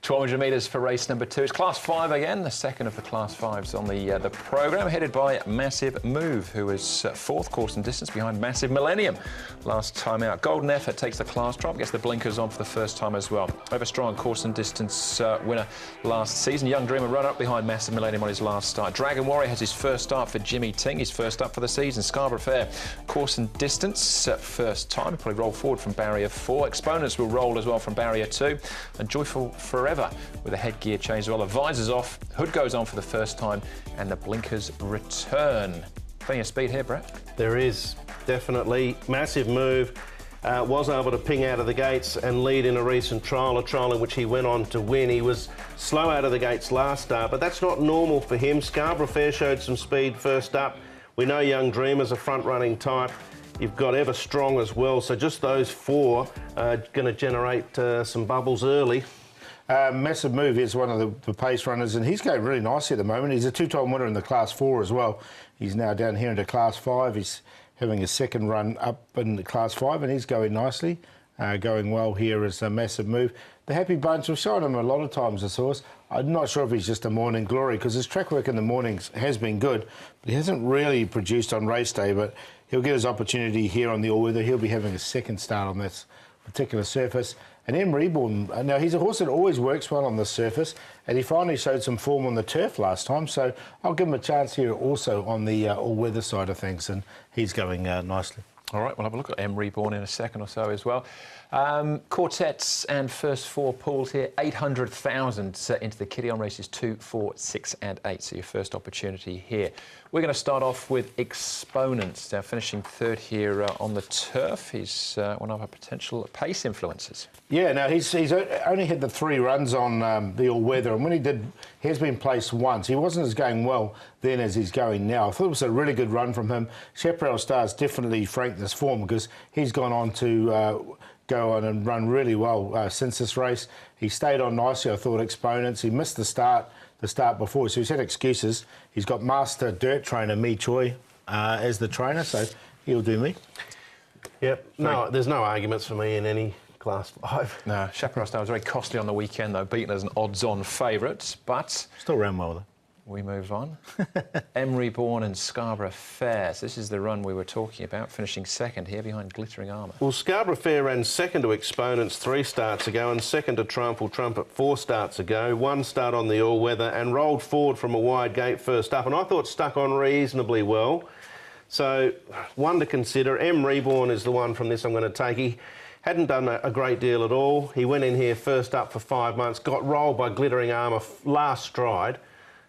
1,200 metres for race number 2. It's Class 5 again, the second of the Class 5s on the programme, headed by Massive Move, who is fourth course and distance behind Massive Millennium last time out. Golden Effort takes the class drop, gets the blinkers on for the first time as well. Overstrong course and distance winner last season. Young Dreamer run up behind Massive Millennium on his last start. Dragon Warrior has his first start for Jimmy Ting, his first up for the season. Scarborough Fair course and distance first time. He'll probably roll forward from barrier 4. Exponents will roll as well from barrier 2. And Joyful Forever with a headgear change as well. The visor's off, hood goes on for the first time, and the blinkers return. Plenty of speed here, Brett. There is, definitely. Massive Move was able to ping out of the gates and lead in a recent trial, a trial in which he went on to win. He was slow out of the gates last start, but that's not normal for him. Scarborough Fair showed some speed first up. We know Young Dreamer's a front-running type. You've got Ever Strong as well, so just those four are going to generate some bubbles early. Massive Move is one of the pace runners, and he's going really nicely at the moment. He's a two-time winner in the Class 4 as well. He's now down here into Class 5. He's having a second run up in the Class 5, and he's going nicely. Going well here is a Massive Move. The Happy Bunch, we've shown him a lot of times, this horse. I'm not sure if he's just a morning glory, because his track work in the mornings has been good, but he hasn't really produced on race day, but he'll get his opportunity here on the all-weather. He'll be having a second start on this particular surface. And M Reborn, now he's a horse that always works well on this surface, and he finally showed some form on the turf last time, so I'll give him a chance here also on the all-weather side of things, and he's going nicely. All right, we'll have a look at M Reborn in a second or so as well. Quartets and first four pools here, 800,000 into the kitty on races 2, 4, 6 and 8, so your first opportunity here. We're going to start off with Exponents, now finishing third here on the turf. He's one of our potential pace influences. Yeah, now he's only had the 3 runs on the all-weather, and when he did, he has been placed once. He wasn't as going well then as he's going now. I thought it was a really good run from him. Chaparral Star's definitely franked this form, because he's gone on to go on and run really well since this race. He stayed on nicely, I thought, Exponents. He missed the start before, so he's had excuses. He's got master dirt trainer Mi Choi as the trainer, so he'll do me. Yep, no, there's no arguments for me in any Class 5. No, Chaparral Star was very costly on the weekend, though, beaten as an odds-on favourite, but still ran well, though. We move on. M Reborn and Scarborough Fair. So this is the run we were talking about, finishing second here behind Glittering Armour. Well, Scarborough Fair ran second to Exponents 3 starts ago, and second to Triumphal Trumpet 4 starts ago. 1 start on the all-weather and rolled forward from a wide gate first up, and I thought stuck on reasonably well. So one to consider. M Reborn is the one from this I'm going to take. He hadn't done a great deal at all. He went in here first up for 5 months, got rolled by Glittering Armour last stride.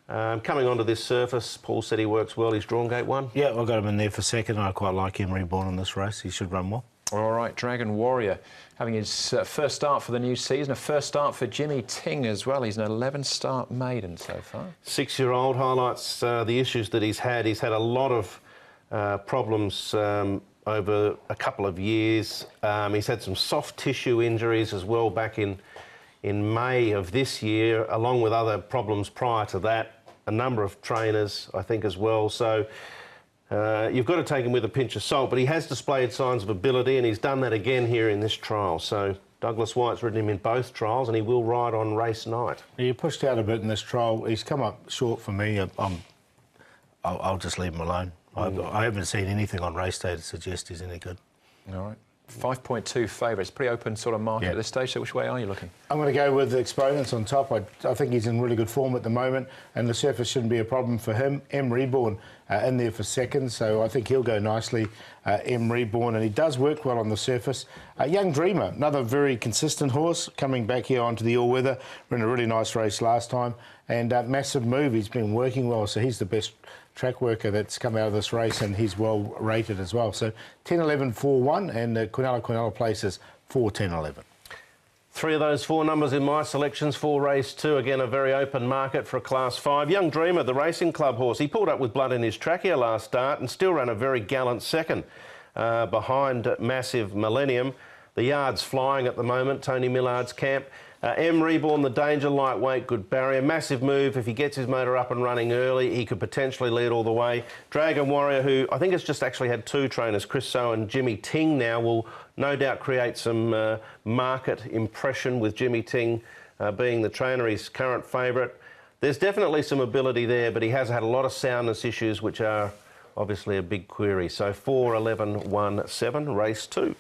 Coming onto this surface, Paul said he works well. He's drawn gate 1. Yeah, I got him in there for second. I quite like him Reborn in this race. He should run well. All right, Dragon Warrior having his first start for the new season, a first start for Jimmy Ting as well. He's an 11-start maiden so far. 6-year-old, highlights the issues that he's had. He's had a lot of problems over a couple of years. He's had some soft tissue injuries as well back in May of this year, along with other problems prior to that. A number of trainers, I think, as well. So you've got to take him with a pinch of salt, but he has displayed signs of ability, and he's done that again here in this trial. So Douglas White's ridden him in both trials, and he will ride on race night. He pushed out a bit in this trial. He's come up short for me. I'll just leave him alone. I haven't seen anything on race day to suggest he's any good. All right. 5.2 favourites, pretty open sort of market at this stage, so which way are you looking? I'm going to go with the Exponents on top. I think he's in really good form at the moment, and the surface shouldn't be a problem for him. M Reborn in there for second, so I think he'll go nicely, M Reborn, and he does work well on the surface. Young Dreamer, another very consistent horse, coming back here onto the all-weather. Ran a really nice race last time, and Massive Move, he's been working well, so he's the best track worker that's come out of this race, and he's well rated as well. So 10, 11, 4, 1, and Quinella places 4, 10, 11. 3 of those 4 numbers in my selections for race 2. Again, a very open market for a Class 5. Young Dreamer, the racing club horse, he pulled up with blood in his trachea last start and still ran a very gallant second behind Massive Millennium. The yard's flying at the moment, Tony Millard's camp. M Reborn, the danger, lightweight, good barrier. Massive Move, if he gets his motor up and running early, he could potentially lead all the way. Dragon Warrior, who I think has just actually had 2 trainers, Chris So and Jimmy Ting now, will no doubt create some market impression with Jimmy Ting being the trainer, his current favourite. There's definitely some ability there, but he has had a lot of soundness issues, which are obviously a big query. So 4, 11, 1, 7, race 2.